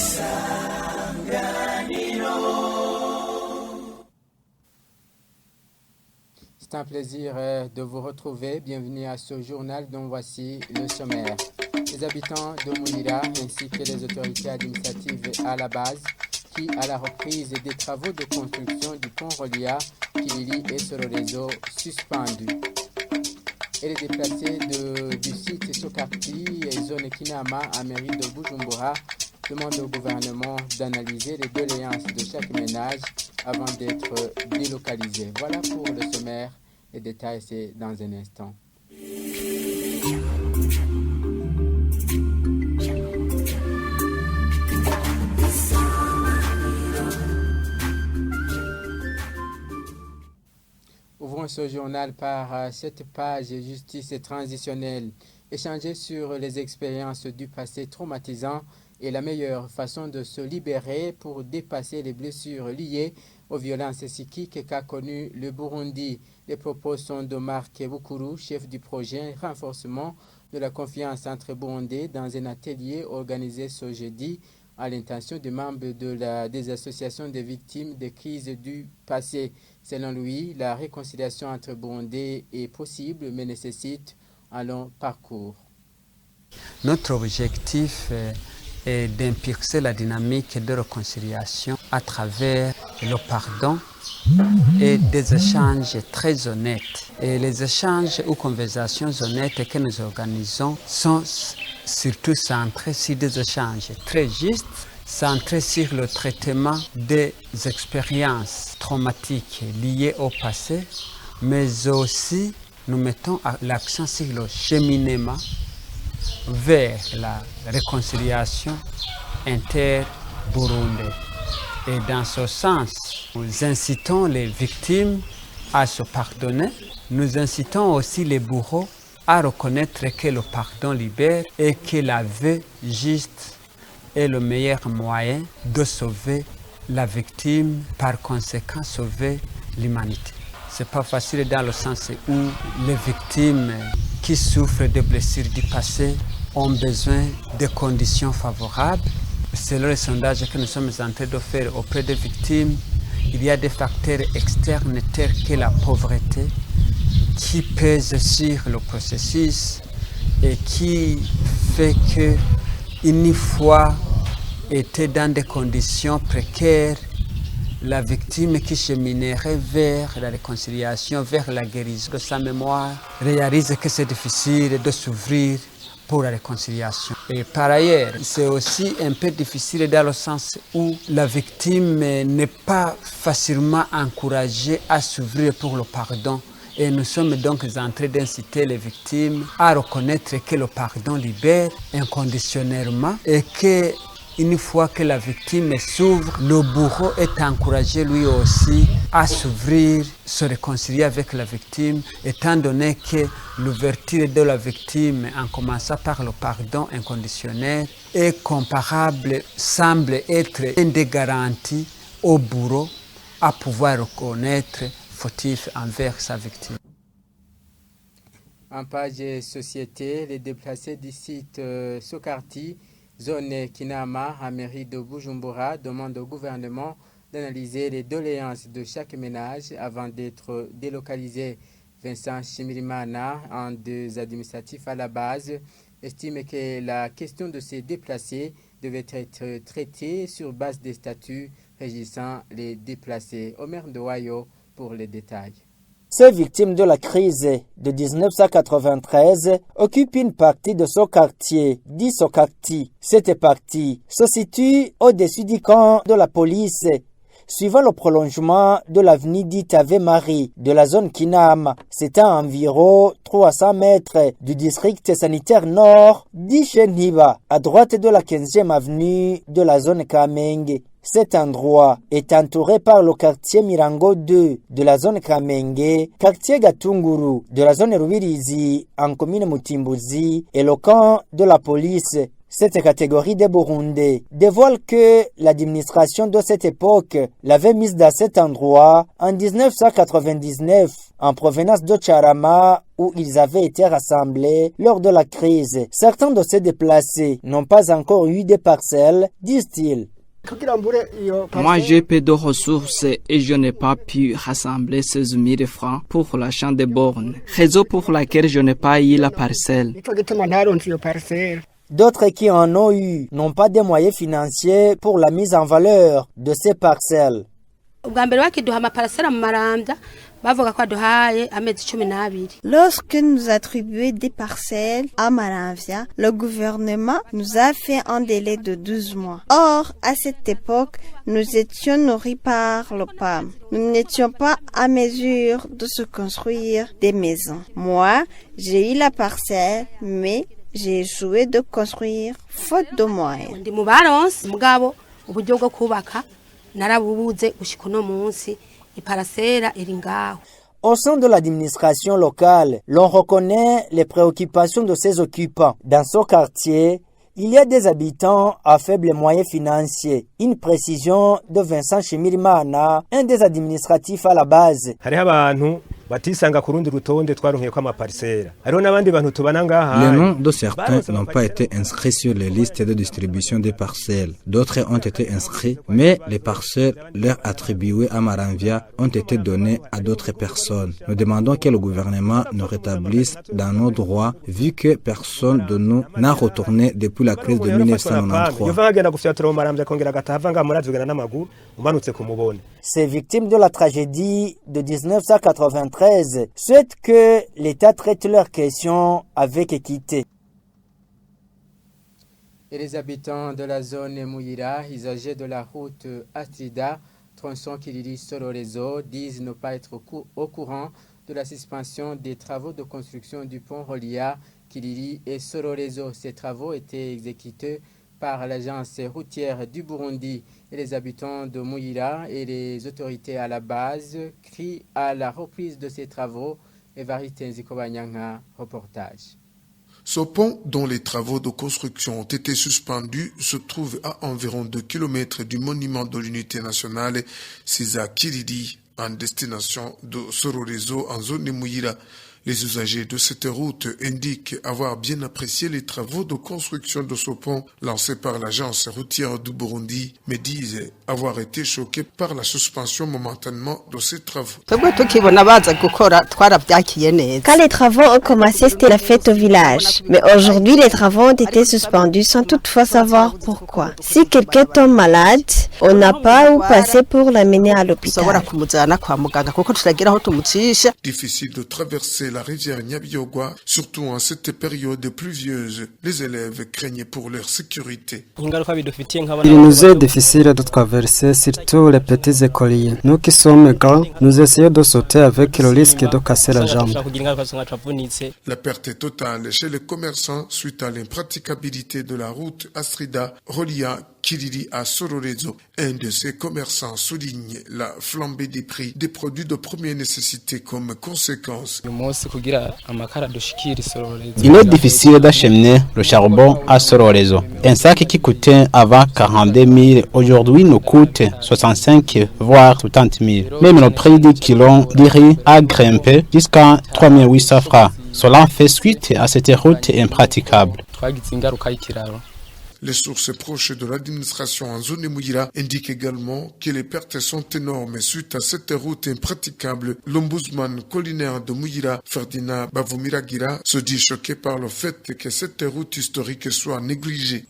C'est un plaisir de vous retrouver. Bienvenue à ce journal dont voici le sommaire. Les habitants de Mounira ainsi que les autorités administratives à la base qui, à la reprise des travaux de construction du pont Rolia Kilili et sur le réseau suspendu. Et les déplacés du site Sokarti et zone Kinama à mairie de Bujumbura demandent au gouvernement d'analyser les doléances de chaque ménage avant d'être délocalisé. Voilà pour le sommaire. Les détails, c'est dans un instant. Ouvrons ce journal par cette page justice transitionnelle. Échanger sur les expériences du passé traumatisant et la meilleure façon de se libérer pour dépasser les blessures liées aux violences psychiques qu'a connues le Burundi. Les propos sont de Marc Bukuru, chef du projet renforcement de la confiance entre Burundais dans un atelier organisé ce jeudi à l'intention des membres des associations des victimes des crises du passé. Selon lui, la réconciliation entre Burundais est possible mais nécessite un long parcours. Notre objectif est d'impulser la dynamique de réconciliation à travers le pardon et des échanges très honnêtes. Et les échanges ou conversations honnêtes que nous organisons sont surtout centrés sur des échanges très justes, centrés sur le traitement des expériences traumatiques liées au passé, mais aussi nous mettons l'accent sur le cheminement vers la réconciliation inter-burundaise. Et dans ce sens, nous incitons les victimes à se pardonner. Nous incitons aussi les bourreaux à reconnaître que le pardon libère et que l'aveu juste est le meilleur moyen de sauver la victime, par conséquent sauver l'humanité. Ce n'est pas facile dans le sens où les victimes qui souffrent de blessures du passé ont besoin de conditions favorables. Selon les sondages que nous sommes en train de faire auprès des victimes, il y a des facteurs externes tels que la pauvreté qui pèsent sur le processus et qui fait qu'une fois était dans des conditions précaires, la victime qui cheminerait vers la réconciliation, vers la guérison de sa mémoire, réalise que c'est difficile de s'ouvrir pour la réconciliation. Et par ailleurs, c'est aussi un peu difficile dans le sens où la victime n'est pas facilement encouragée à s'ouvrir pour le pardon. Et nous sommes donc en train d'inciter les victimes à reconnaître que le pardon libère inconditionnellement et que une fois que la victime s'ouvre, le bourreau est encouragé lui aussi à s'ouvrir, se réconcilier avec la victime, étant donné que l'ouverture de la victime, en commençant par le pardon inconditionnel, est comparable, semble être une des garanties au bourreau à pouvoir reconnaître fautif envers sa victime. En page société, les déplacés du site Sokarti, zone Kinama, à mairie de Bujumbura, demandent au gouvernement d'analyser les doléances de chaque ménage avant d'être délocalisé. Vincent Chimirimana, un des administratifs à la base, estime que la question de ces déplacés devait être traitée sur base des statuts régissant les déplacés. Omer Ndoayo pour les détails. Ces victimes de la crise de 1993 occupent une partie de ce quartier, dit Sokarti. Cette partie se situe au-dessus du camp de la police, suivant le prolongement de l'avenue dite Ave Marie de la zone Kinama. C'est à environ 300 mètres du district sanitaire nord d'Isheniba, à droite de la 15e avenue de la zone Kamenge. Cet endroit est entouré par le quartier Mirango 2 de la zone Kamenge, quartier Gatunguru de la zone Rubirizi en commune Mutimbuzi et le camp de la police. Cette catégorie des Burundais dévoile que l'administration de cette époque l'avait mise dans cet endroit en 1999 en provenance de Charama où ils avaient été rassemblés lors de la crise. Certains de ces déplacés n'ont pas encore eu des parcelles, disent-ils. Moi, j'ai peu de ressources et je n'ai pas pu rassembler 16 000 francs pour l'achat des bornes, raison pour laquelle je n'ai pas eu la parcelle. D'autres qui en ont eu n'ont pas de moyens financiers pour la mise en valeur de ces parcelles. Lorsque nous attribuons des parcelles à Maravia, le gouvernement nous a fait un délai de 12 mois. Or, à cette époque, nous étions nourris par le PAM. Nous n'étions pas à mesure de se construire des maisons. Moi, j'ai eu la parcelle, mais j'ai échoué de construire faute de moyens. Au sein de l'administration locale, l'on reconnaît les préoccupations de ses occupants. Dans ce quartier, il y a des habitants à faibles moyens financiers. Une précision de Vincent Shimirimana, un des administratifs à la base. Les noms de certains n'ont pas été inscrits sur les listes de distribution des parcelles. D'autres ont été inscrits, mais les parcelles leur attribuées à Maranvia ont été données à d'autres personnes. Nous demandons que le gouvernement nous rétablisse dans nos droits, vu que personne de nous n'a retourné depuis la crise de 1993. Ces victimes de la tragédie de 1993 souhaitent que l'État traite leurs questions avec équité. Et les habitants de la zone Mouira, usagers de la route Astrida, tronçon Kilili-Sororezo, disent ne pas être au courant de la suspension des travaux de construction du pont reliant Kilili et Sororezo. Ces travaux étaient exécutés par l'agence routière du Burundi, et les habitants de Mouira et les autorités à la base crient à la reprise de ces travaux. Evariste Nzikobanyanga, reportage. Ce pont, dont les travaux de construction ont été suspendus, se trouve à environ 2 km du monument de l'unité nationale Siza Kilili, en destination de Sororezo en zone de Mouira. Les usagers de cette route indiquent avoir bien apprécié les travaux de construction de ce pont lancés par l'agence routière du Burundi, mais disent avoir été choqués par la suspension momentanément de ces travaux. Quand les travaux ont commencé, c'était la fête au village. Mais aujourd'hui, les travaux ont été suspendus sans toutefois savoir pourquoi. Si quelqu'un tombe malade, on n'a pas où passer pour l'amener à l'hôpital. Difficile de traverser la rivière Nyabyogwa, surtout en cette période pluvieuse. Les élèves craignent pour leur sécurité. Il nous est difficile de traverser, surtout les petits écoliers. Nous qui sommes grands, nous essayons de sauter avec le risque de casser la jambe. La perte est totale chez les commerçants suite à l'impraticabilité de la route Astrida reliant Kilili à Sororezo. Un de ces commerçants souligne la flambée des prix des produits de première nécessité comme conséquence. Il est difficile d'acheminer le charbon à Sororezo. Un sac qui coûtait avant 42 000 aujourd'hui nous coûte 65 voire 70 000. Même le prix du kilo de riz a grimpé jusqu'à 3 800 francs. Cela fait suite à cette route impraticable. Les sources proches de l'administration en zone de Mouira indiquent également que les pertes sont énormes suite à cette route impraticable. L'ombudsman collinaire de Mouira, Ferdinand Bavumiragira, se dit choqué par le fait que cette route historique soit négligée.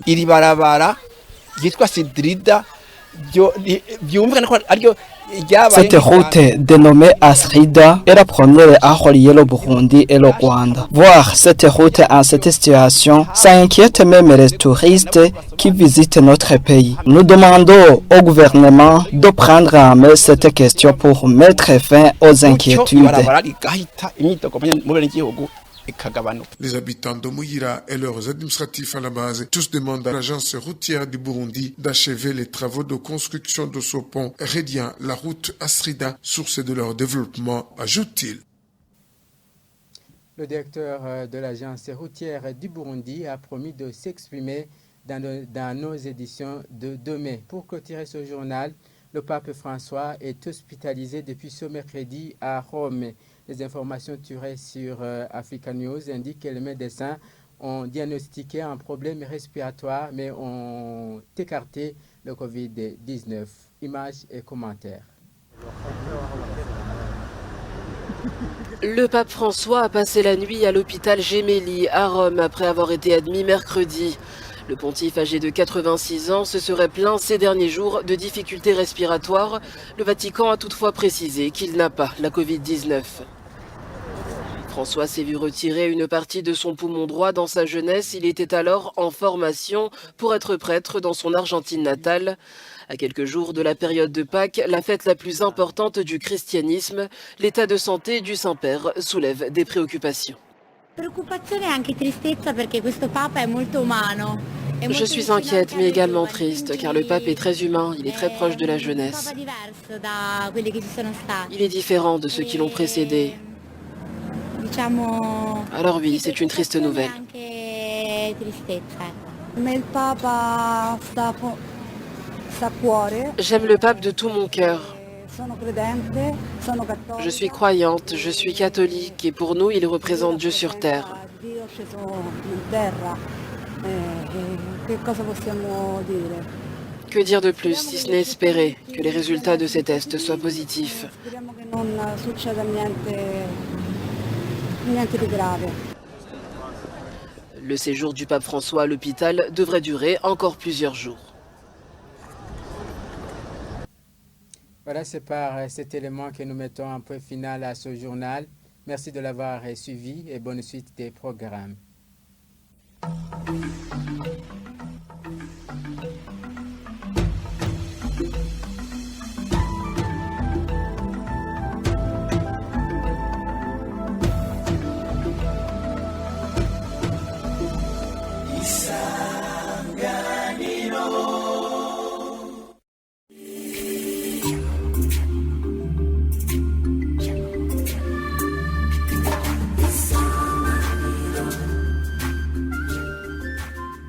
Cette route dénommée Astrida est la première à relier le Burundi et le Rwanda. Voir cette route en cette situation, ça inquiète même les touristes qui visitent notre pays. Nous demandons au gouvernement de prendre en main cette question pour mettre fin aux inquiétudes. Les habitants de Mouira et leurs administratifs à la base, tous demandent à l'agence routière du Burundi d'achever les travaux de construction de ce pont reliant la route Astrida, source de leur développement, ajoute-t-il. Le directeur de l'agence routière du Burundi a promis de s'exprimer dans nos éditions de demain. Pour clôturer ce journal, le pape François est hospitalisé depuis ce mercredi à Rome. Les informations tirées sur Africa News indiquent que les médecins ont diagnostiqué un problème respiratoire mais ont écarté le Covid-19. Images et commentaires. Le pape François a passé la nuit à l'hôpital Gemelli à Rome après avoir été admis mercredi. Le pontife âgé de 86 ans se serait plaint ces derniers jours de difficultés respiratoires. Le Vatican a toutefois précisé qu'il n'a pas la Covid-19. François s'est vu retirer une partie de son poumon droit dans sa jeunesse. Il était alors en formation pour être prêtre dans son Argentine natale. À quelques jours de la période de Pâques, la fête la plus importante du christianisme, l'état de santé du Saint-Père soulève des préoccupations. Je suis inquiète mais également triste car le pape est très humain, il est très proche de la jeunesse. Il est différent de ceux qui l'ont précédé. Alors oui, c'est une triste nouvelle. J'aime le pape de tout mon cœur. Je suis croyante, je suis catholique et pour nous, il représente Dieu sur terre. Que dire de plus, si ce n'est espérer que les résultats de ces tests soient positifs. Le séjour du pape François à l'hôpital devrait durer encore plusieurs jours. Voilà, c'est par cet élément que nous mettons un point final à ce journal. Merci de l'avoir suivi et bonne suite des programmes.